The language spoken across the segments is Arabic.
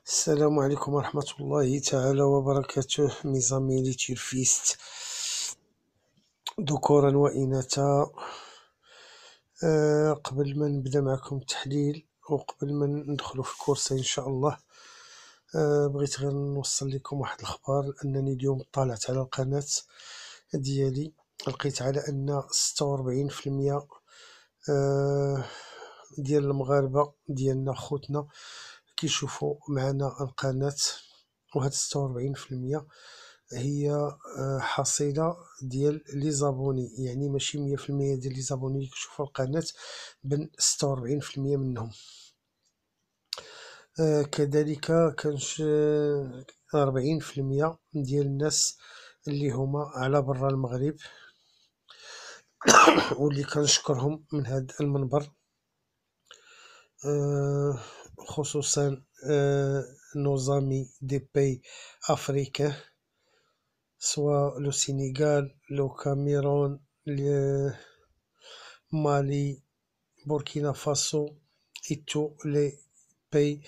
السلام عليكم ورحمة الله تعالى وبركاته. ميزامي لي تيرفيست ذكورا وإناثا. قبل ما نبدا معكم التحليل وقبل ما ندخلوا في الكورس إن شاء الله، بغيت غير نوصل لكم واحد الخبر. أنني اليوم طالعت على القناة ديالي، لقيت على أن 46% ديال المغاربة ديالنا خوتنا كيشوفوا معنا القناة، وهاد 46% هي حصيلة ديال لي زابوني، يعني ماشي 100% ديال لي زابوني اللي كيشوفوا القناة، بل 46% منهم. كذلك كانش 40% ديال الناس اللي هما على برا المغرب واللي كنشكرهم من هاد المنبر، خصوصا nos amis des pays africains, soit le Sénégal, le Cameroun, le Mali, Burkina Faso et tous les pays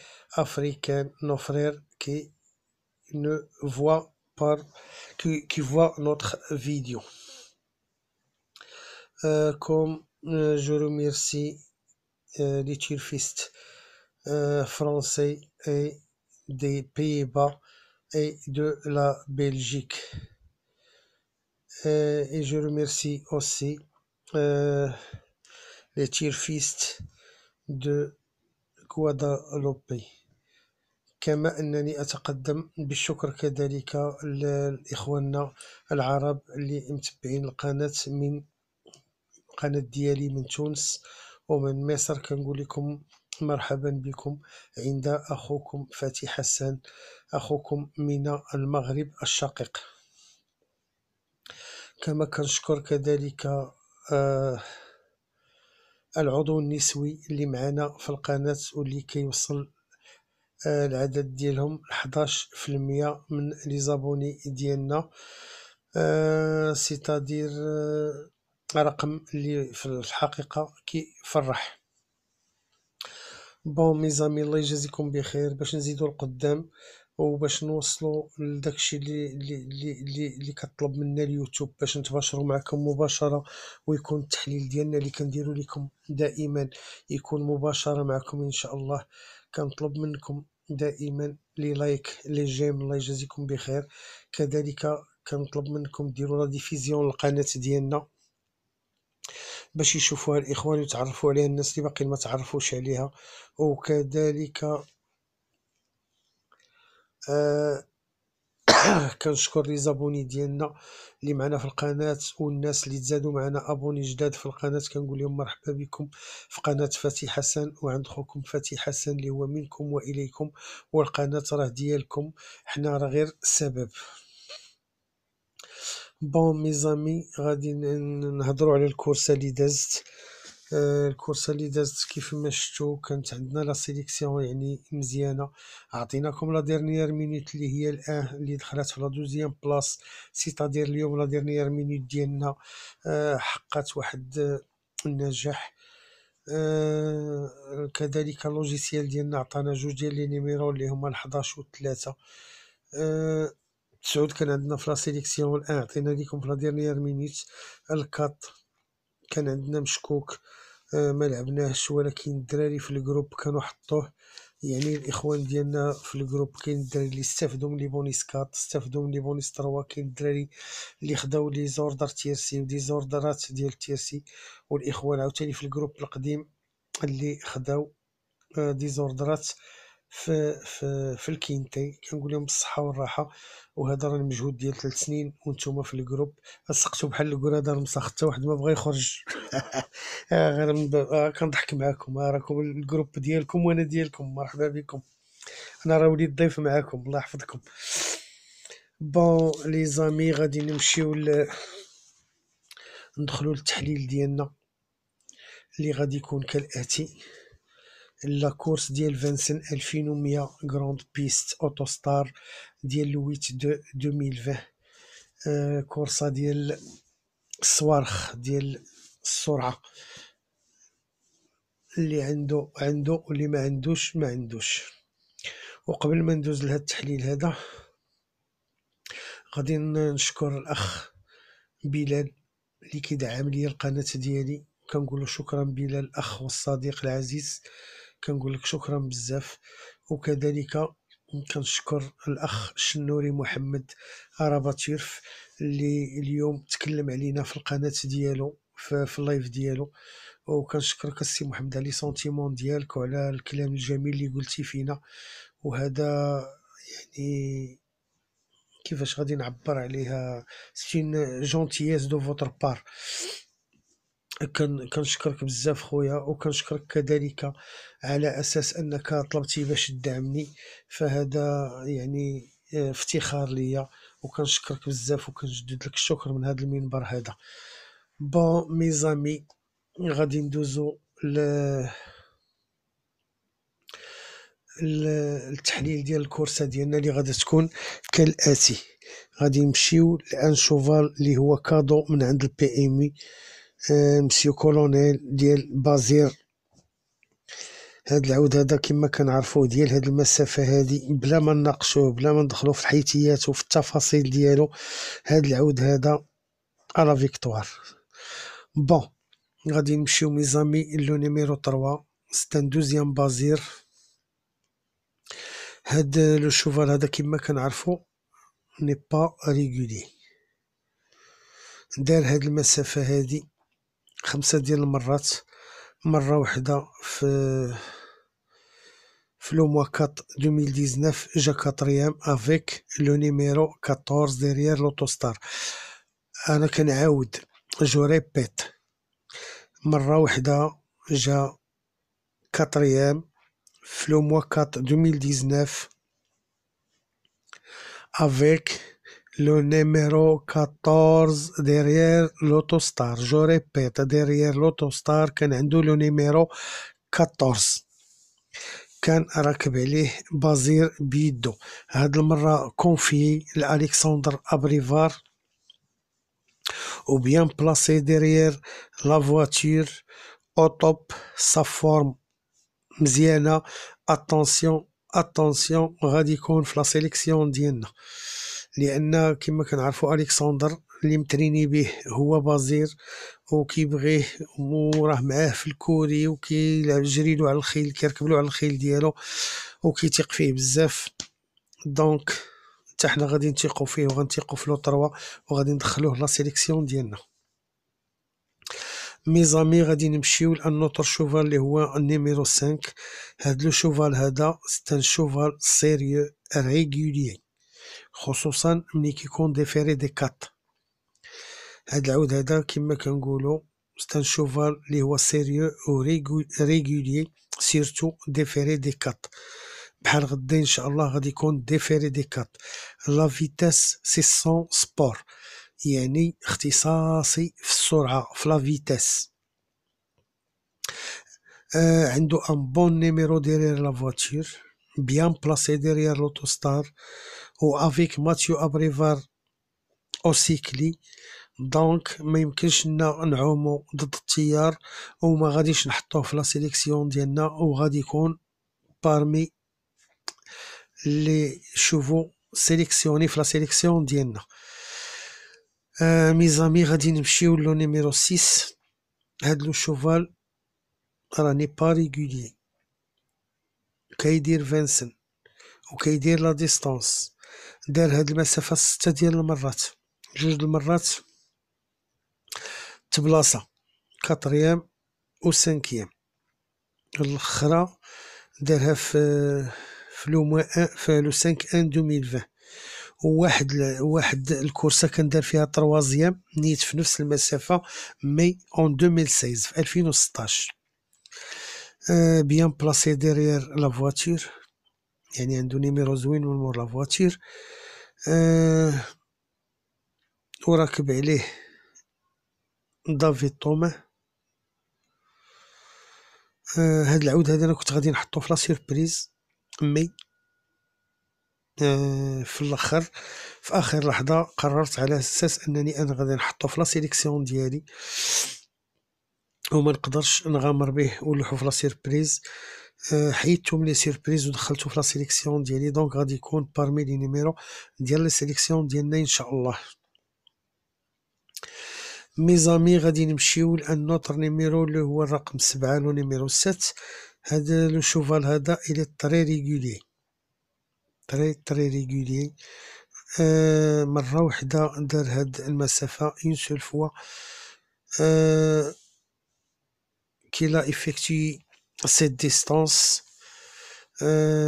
africains, nos frères qui ne voient pas, qui voient notre vidéo. Comme je remercie les turfistes français et des Pays-Bas et de la Belgique. Et je remercie aussi les turfistes de Guadeloupe. كما أنني أتقدم بالشكر كذلك لإخواننا العرب اللي متبعين القناة من القناة ديالي من تونس ومن مصر. كنقول لكم مرحبا بكم عند أخوكم فتحي حسن، أخوكم من المغرب الشقيق. كما كنشكر كذلك العضو النسوي اللي معنا في القناة واللي كيوصل العدد ديالهم 11% من لي زابوني ديالنا، سيتادير رقم اللي في الحقيقة كيفرح. بون ميزامي، الله يجازيكم بخير. باش نزيدو القدام وباش نوصلوا لداكشي اللي كطلب منا اليوتيوب باش نتباشروا معكم مباشره، ويكون التحليل ديالنا اللي كنديروا لكم دائما يكون مباشره معكم ان شاء الله. كنطلب منكم دائما لي لايك لي جيم، الله يجازيكم بخير. كذلك كنطلب منكم ديروا لا ديفيزيون للقناه ديالنا باش يشوفوها الاخوان ويتعرفوا عليها الناس اللي باقي ما تعرفوش عليها. وكذلك كنشكر لي زابوني ديالنا اللي معنا في القناه والناس اللي تزادوا معنا ابوني جداد في القناه. كنقول لهم مرحبا بكم في قناه فتحي حسن وعند خوكم فتحي حسن اللي هو منكم واليكم، والقناه راه ديالكم، حنا راه غير السبب. بون ميزامي، غادي نهضروا على الكورسه اللي دازت. الكورسه اللي دازت كيف ما شفتوا كانت عندنا لا سيليكسيون يعني مزيانه. عطيناكم لا ديرنيير مينوت اللي هي الان اللي دخلت في لا دوزيام بلاص، سيتادير اليوم لا ديرنيير مينوت ديالنا حققت واحد النجاح. كذلك اللوجيسيال ديالنا عطانا جوج ديال لي نيميرو اللي هما 11 و 3. تسعود كان عندنا في لا سيليكسيون الان عطينا لكم في لا ديرنيير مينوت. الكات كان عندنا مشكوك ما لعبناهش، ولكن الدراري في الجروب كانوا حطوه، يعني الاخوان ديالنا في الجروب كاين الدراري اللي استفدوا من لي بونيس كات، استفدوا من لي بونيس 3، كاين الدراري اللي خداو لي زوردر تيرسي ودي زوردرات ديال تيرسي، والاخوان عاوتاني في الجروب القديم اللي خداو دي زوردرات في الكينتي. كنقول لهم بالصحه والراحه، وهذا راه المجهود ديال 3 سنين وانتم في الجروب سقتوا بحال الكرادة المسخ، حتى واحد ما بغى يخرج. غير كنضحك معاكم، راكم الجروب ديالكم وانا ديالكم، مرحبا بكم. انا راه وليد ضيف معاكم، الله يحفظكم. بون لي زامي، غادي نمشيو ندخلوا للتحليل ديالنا اللي غادي يكون كالاتي. لا كورس ديال فانسن 2100 غراند بيست اوتوستار ديال لويت دو 2020. كورسه ديال الصوارخ ديال السرعه، اللي عنده واللي ما عندوش. وقبل ما ندوز لهذا التحليل هذا غادي نشكر الاخ بلال اللي كيدعم لي القناه ديالي. كنقول شكرا بلال الاخ والصديق العزيز، كنقول لك شكرا بزاف. وكذلك كنشكر الاخ الشنوري محمد اراباتيرف اللي اليوم تكلم علينا في القناه ديالو في اللايف ديالو. وكنشكرك السي محمد على سونتيمون ديالك وعلى الكلام الجميل اللي قلتي فينا. وهذا يعني كيفاش غادي نعبر عليها، سين جونتييس دو فوتر بار. كنشكرك بزاف خويا، وكنشكرك كذلك على اساس انك طلبتي باش تدعمني، فهذا يعني افتخار ليا. وكنشكرك بزاف وكنجدد لك الشكر من هذا المنبر هذا. بون ميزامي، غادي ندوزو التحليل ديال الكورسه ديالنا اللي غادي تكون كالاتي. غادي نمشيو لان شوفال اللي هو كادو من عند البي ام اي، مسيو كولونيل ديال بازير. هاد العود هذا كما كنعرفوه ديال هاد المسافه هادي بلا ما نناقشوه بلا ما ندخلو في الحيتيات وفي التفاصيل ديالو، هاد العود هذا على فيكتوار. بون غادي نمشيو ميزامي لو نيميرو 3 ستان دوزيام بازير. هاد لو شوفال هذا كما كنعرفو ني با ريغولي، دار هاد المسافه هادي 5 ديال المرات، مره واحده في لو موا 4 2019 جا كاتريام افيك لو نيميرو 14 ديريير لوتوستار. انا كنعاود جو ريبيت، مره واحده جا كاتريام في لو موا 4 2019 avec le numéro 14 derrière l'autostar. Je répète, derrière l'autostar كان عنده le numéro 14، كان راكب عليه بازير بيدو. هاد المرة كونفي لألكسندر أبريفار و بيان بلاسي derrière la voiture au top. sa forme مزيانة. اتونسيون غادي يكون في لا سيليكسيون ديالنا، لان كما كنعرفوا الكسندر اللي متريني به هو بازير وكيبغيه وراه معاه في الكوري وكيجريلو على الخيل، كيركبلو على الخيل ديالو وكيتيق فيه بزاف. دونك حتى حنا غادي نثيقوا فيه وغنثيقوا في لو 3 وغادي ندخلوه لا سيليكسيون ديالنا. ميزامي غادي نمشيو لانوتر شوفال اللي هو النيميرو 5. هاد لو شوفال هذا ستان شوفال سيريو ريغولي، خصوصا ملي كيكون ديفيري دي كات. هاد العود هذا كما كنقولو ستان شوفال اللي هو سيريو و ريغولي، سيرتو ديفيري دي كات. بحال غدا ان شاء الله غادي يكون ديفيري دي كات. لا فيتاس سي سون سبور، يعني اختصاصي في السرعة في لا فيتاس. عنده ان بون نيميرو ديرير لا فواتور، بيان بلاسي ديرير لوتوستار و افيك ماتيو ابريفار او سيكلي. دونك ما يمكنش لنا نعومو ضد التيار وما غاديش نحطوه في لا سيليكسيون ديالنا، وغادي يكون بارمي لي شوفو سيليكسيوني في لا سيليكسيون ديالنا. ميزامي غادي نمشيو لو نيميرو 6. هاد لو شوفال راني با ريغولي، كيدير فانسن وكيدير لا ديستانس. دار هاد المسافة 6 ديال المرات، 2 المرات تبلاصة كاتريام و سانكيام، الاخرى دارها في لو موا 1 في لو 5 ان 2020. واحد الكورسه كان دار فيها تروازيام نيت في نفس المسافه مي اون 2016 في 2016. بيان بلاسي ديريير لا فواتور، يعني عنده نيميرو زوين من مور لا فواتور. وراكب عليه دافيد توماه. هاد العود هذا انا كنت غادي نحطو في لا سيربريز، مي في الاخر في اخر لحظه قررت على اساس انني انا غادي نحطو في لا سيليكسيون ديالي وما نقدرش نغامر به ونلوحو في لا سيربريز. حيدتهم لي سيربريز ودخلتو في لا سيليكسيون ديالي، دونك غادي يكون بارمي لي نيميرو ديال لا سيليكسيون ديالنا ان شاء الله. ميزامي غادي نمشيو لان نوتر نيميرو اللي هو الرقم 7 لو نيميرو 7. هذا لو شوفال هذا الي طري ريغولي، طري ريغولي. مرة وحدة دار هاد المسافة اون سول فوا كيلا افكتي سيت ديستانس،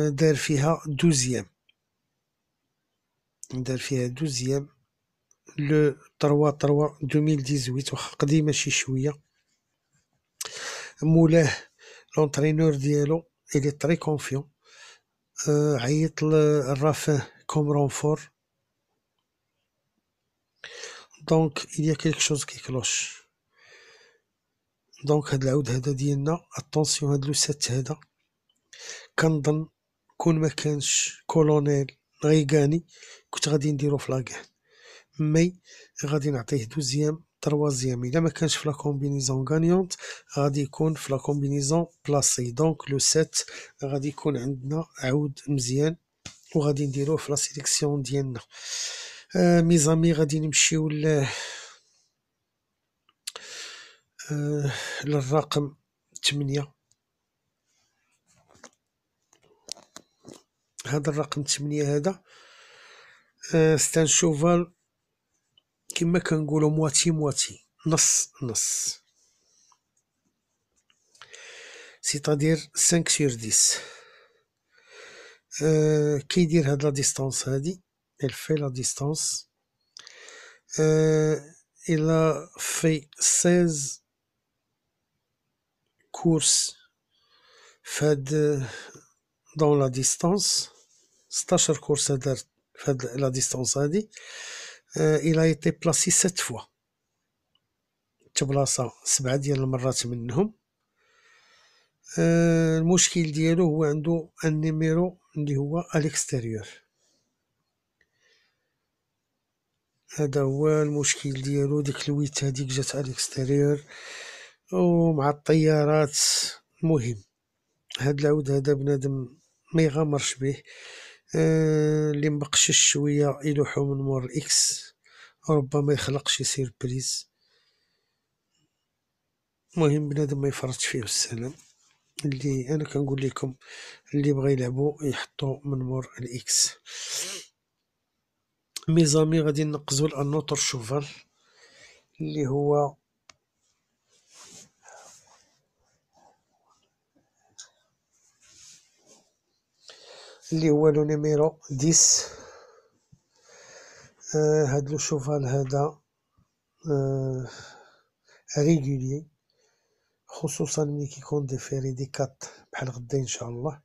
دار فيها 12، دار فيها 12 لو 3 2018، واخا قديمة شي شوية. مولاه لونترينور ديالو الي طري كونفيون، عيط لرافان كوم رونفور، دونك il y a quelque chose qui cloche. دونك هاد العود هذا ديالنا اتونسيون، هاد لو 7 هذا كنظن كون ما كانش كولونيل غيغاني كنت غادي نديرو في لاكاع، مي غادي نعطيه 12 3 الا ما كانش في لا كومبينيزون غانيونت غادي يكون في لا كومبينيزون بلاصي. دونك لو 7 غادي يكون عندنا عود مزيان وغادي نديروه في لا سيليكسيون ديالنا. ميزامي غادي نمشيو للرقم 8. هذا الرقم 8 هذا ستان شوفال كما كنقولوا مواتي مواتي، نص نص، سيتادير 5 sur 10. كيدير هاد لا ديستانس هادي، il fait la distance. il a fait 16 courses فهاد دون لا ديستانس، 16 كورسة دار فهاد لا ديستانس هادي. il a été placé 7 fois، تبلاصة 7 ديال المرات منهم. المشكل ديالو هو عنده ان نيميرو اللي هو اليكستيريور، هذا هو المشكل ديالو. ديك الويت هذيك جات اليكستيريور ومع الطيارات. المهم هاد العود هذا بنادم ما يغامرش به، اللي مبقشش شويه يلوحو من مور الاكس ربما يخلق شي سيربريز. المهم بنادم ما يفرطش فيه والسلام. اللي انا كنقول لكم اللي بغى يلعبو يحطو من مور الاكس. ميزامي غادي نقزو لانوتر شوفال اللي هو لو نيميرو 10. هاد لو شوفال هذا ريغولي، خصوصا ملي كيكون دي فيري دي كات بحال غدا ان شاء الله.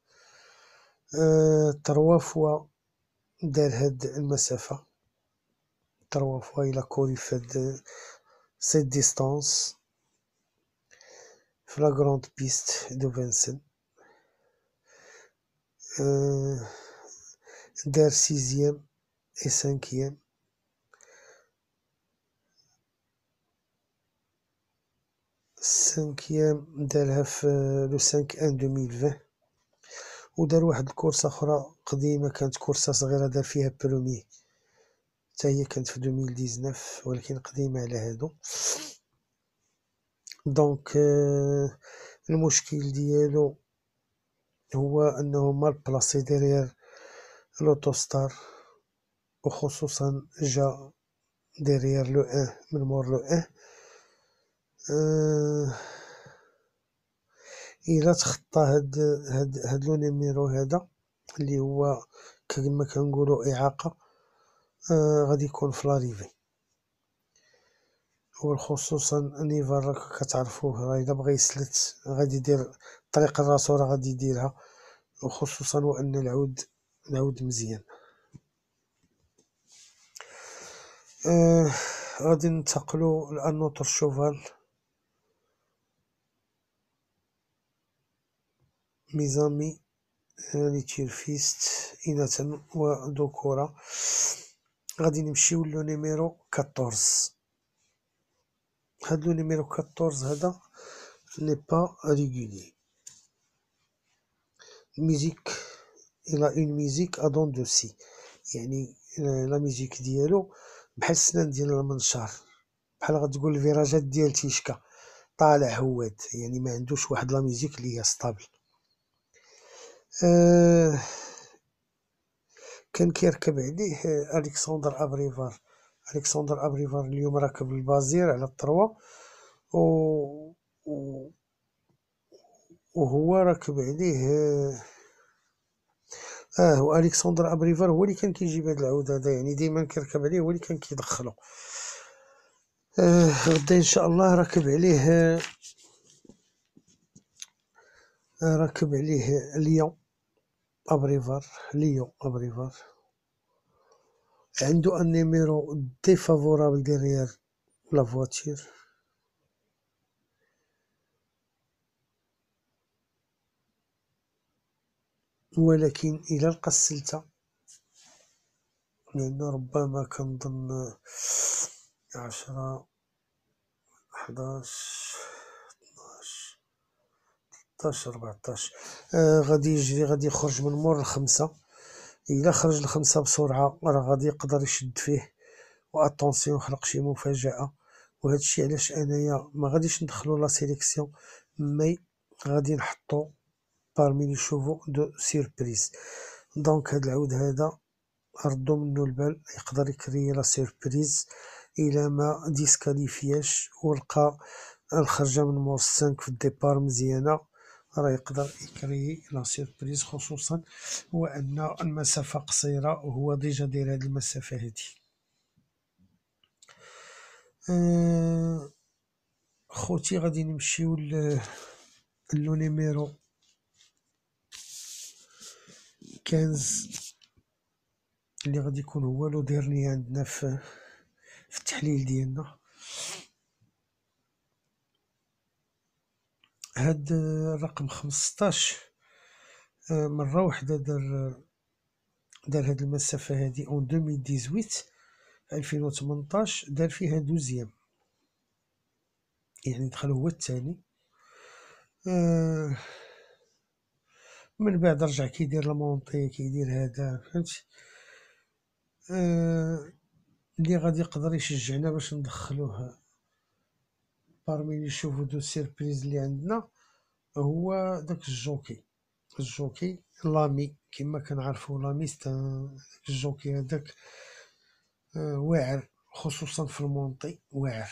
3 فوا دار هاد المسافة، 3 فوا الى كوري فهاد سيت ديستانس في لا غروند بيست دو فانسن. دار 6 et 5. دارها في لو 5 ان 2020. ودار واحد الكورسة اخرى قديمة، كانت كورسة صغيرة دار فيها برومي، حتى هي كانت في 2019 ولكن قديمة على هادو. دونك المشكل ديالو هو انه مال بلاصي ديريير لوتوستار، وخصوصا جا ديريير لو ان من مور لو ان. الى تخطى هاد لو نيميرو هذا اللي هو كما كنقولوا اعاقة، غادي يكون في لاريفي. وخصوصا نيفا راك كتعرفوه، راه الا بغى يسلت غادي يدير الطريقة راسو راه غادي يديرها، وخصوصا وان العود مزيان. غادي ننتقلوا لانوتر شوفال ميزامي لي تيرفيست إناثا وذكورا. غادي نمشيو لو نيميرو 14. هاد لو نيميرو 14 هذا ني با ريغولي. ميوزيك الى اون ميوزيك ادون دو سي، يعني لا ميوزيك ديالو بحال السنان ديال المنشار، بحال غتقول الفيراجات ديال تيشكا طالع هواد، يعني ما عندوش واحد لا ميوزيك اللي هي ستابل. كان كيركب عليه الكسندر ابريفار. الكسندر ابريفار اليوم راكب البازير على الطروا، و... و... وهو راكب عليه هو الكسندر ابريفار هو اللي كان كيجيب هاد العود هذا، يعني ديما كيركب عليه، هو اللي كان كيدخلو. غدا ان شاء الله راكب عليه ليون ابريفار. عنده ان نيميرو ديفافورابل ديريير لا فواتير، ولكن الى لقى السلته، لأنه ربما كنظن 10 11 12 13 14 غادي يجري، غادي يخرج من مور ال5. إلا خرج ل5 بسرعة راه غادي يقدر يشد فيه، واتونسيون خلق شي مفاجأة. وهادشي علاش انايا ما غاديش ندخلو لا سيليكسيون، مي غادي نحطو بارمي لي شوفو دو سيربريز. دونك هاد العود هذا ردو منو البال، يقدر يكري لا سيربريز الى ما ديسكاليفياش ولقى الخرجة من مور 5 في الديبار مزيانة، راه يقدر يكري لا سيربريز، خصوصا هو ان المسافة قصيرة وهو ديجا داير هاد المسافة هادي. خوتي غادي نمشيو لو نيميرو 15 اللي غادي يكون هو لو ديرني عندنا في التحليل ديالنا. هاد الرقم 15 مرة وحدة دار هاد المسافة هادي اون 2018 2018 دار فيها 12، يعني دخل هو الثاني. من بعد رجع كيدير المونطي، كيدير هذا، فهمتي. اللي غادي يقدر يشجعنا باش ندخلوه بارمي لي شوفو دو سيربريز اللي عندنا هو داك الجوكي لامي، كما كنعرفو لامي الجوكي هذاك واعر، خصوصا في المونطي واعر،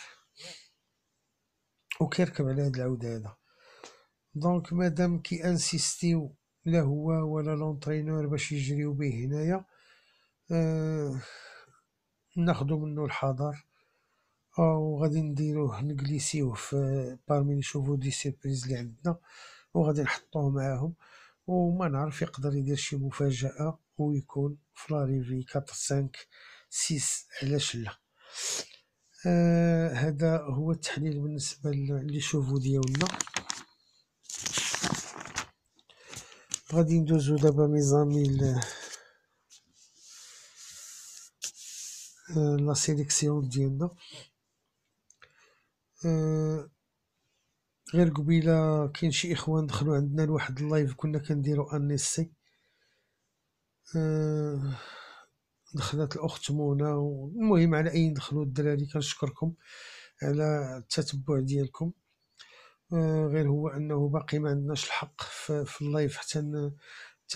وكيركب على هاد العود هذا. دونك مادام كي انسيستيو لا هو ولا لونطرينور باش يجريو به هنايا، ناخدو منو الحذر، او غادي نديروه نجليسيوه في بارمي لي شوفو دي سيربريز اللي عندنا، وغادي نحطوه معاهم، وما نعرف يقدر يدير شي مفاجأة ويكون في لاريفي 4 5 6، علاش لا. هذا هو التحليل بالنسبة لي شوفو ديالنا. غادي ندوزو دابا ميزامي لا سيليكسيون ديالنا. غير قبيله كاين شي اخوان دخلوا عندنا لواحد اللايف كنا كنديرو انيسي، دخلت الاخت منى، والمهم على اي دخلوا الدراري كنشكركم على التتبع ديالكم. غير هو انه باقي ما عندناش الحق في اللايف حتى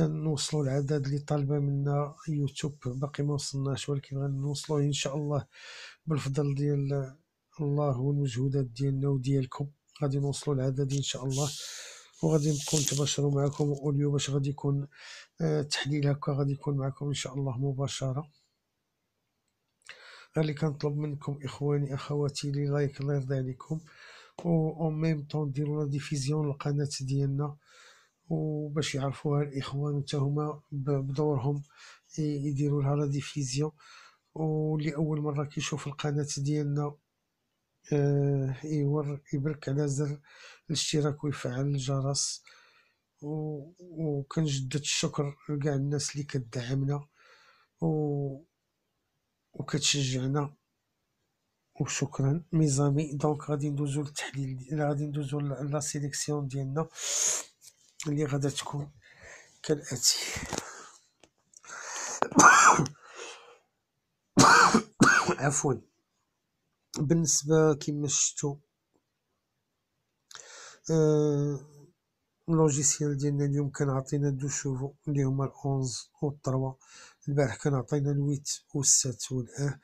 نوصلوا العدد اللي طالبه منا يوتيوب، باقي ما وصلناش، ولكن غنوصلوه ان شاء الله بالفضل ديال الله والمجهودات ديالنا وديالكم. غادي نوصلوا العدد ان شاء الله، وغادي نبقاو نتباشروا معكم، واوليو باش غادي يكون تحليل هكا غادي يكون معكم ان شاء الله مباشره. اللي كنطلب منكم اخواني اخواتي لي لايك، الله يرضي عليكم، و اون ميم طون ديروا لا ديفيزيون للقناه ديالنا، وباش يعرفوها الاخوان حتى هما بدورهم يديروا لها لا ديفيزيون. واللي اول مره كيشوف القناه ديالنا يبرك على زر الاشتراك ويفعل الجرس، وكنجدد الشكر لكاع الناس اللي كتدعمنا وكتشجعنا، وشكرا ميزامي. دونك غادي ندوزو للتحليل، غادي ندوزو لا سيليكسيون ديالنا اللي غادا تكون كالآتي. عفوا. بالنسبة كما شفتو اللوجيسيال ديالنا اليوم كان عطينا 2 شوفو اللي هما ال11 و 3. البارح كان عطينا ال8 و 7 و ال1.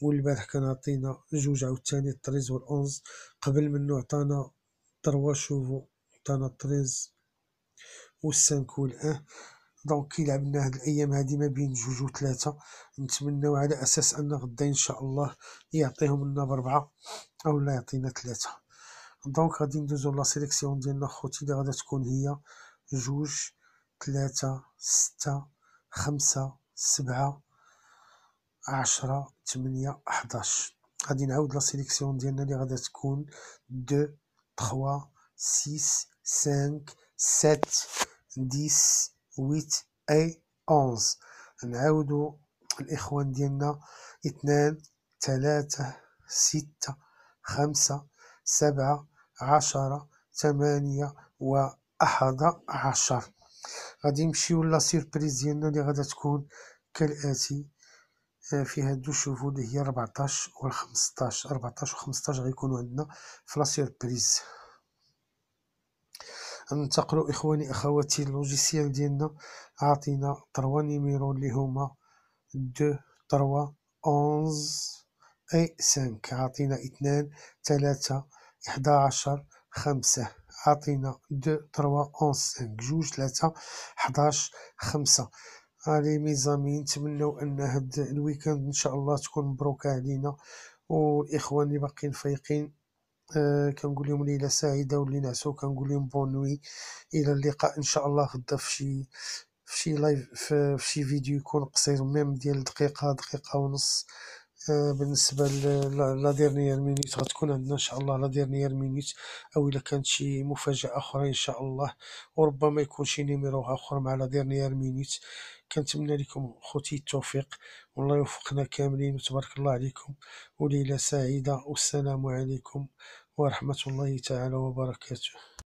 والبارح كان عطينا 2 عاوتاني 13 و ال11. قبل منو عطانا 3 شوفو، عطانا 13 و 5 و ال1. دونك كي لعبنا هاد الايام هادي ما بين 2 و 3. نتمناو على اساس ان غدا ان شاء الله يعطيهم لنا ب4 او لا يعطينا 3. دونك غادي ندوزو لا سيليكسيون ديالنا خوتي اللي غادا تكون هي 2 3 6 5 7 10 8 11. غادي نعاود لا سيليكسيون ديالنا اللي غادا تكون 2 3 6 5 7 10 8 اي 11. نعاودو الاخوان ديالنا 2 3 6 5 7 10 8 و 11. غادي نمشيو لا سيربريز ديالنا اللي غادا تكون كالآتي. فيها 2 شوفو اللي هي 14 و 15. 14 و 15 غيكونوا عندنا في لا سيربريز. ننتقلوا اخواني اخواتي اللوجيسيال ديالنا عاطينا 3 نيميرو اللي هما 2 3 11 اي 5. عاطينا 2 3 11 5. عاطينا 2 3 11 5 2 3 11 5. علي ميزامي نتمنوا ان هاد الويكاند ان شاء الله تكون مبروكه علينا، والاخوان اللي باقيين فايقين كنقول لهم ليله سعيده، واللي نعسوا كنقول لهم بون نوي. الى اللقاء ان شاء الله غدا في شي لايف، في شي فيديو يكون قصير ميم ديال دقيقه دقيقه ونص. بالنسبه لا ديرنيير مينوت غتكون عندنا ان شاء الله لا ديرنيير مينوت، او الا كانت شي مفاجاه اخرى ان شاء الله، وربما يكون شي نيميرو اخر مع لا ديرنيير مينوت. كنتمنى لكم خوتي التوفيق، والله يوفقنا كاملين، وتبارك الله عليكم، وليله سعيده، والسلام عليكم ورحمه الله تعالى وبركاته.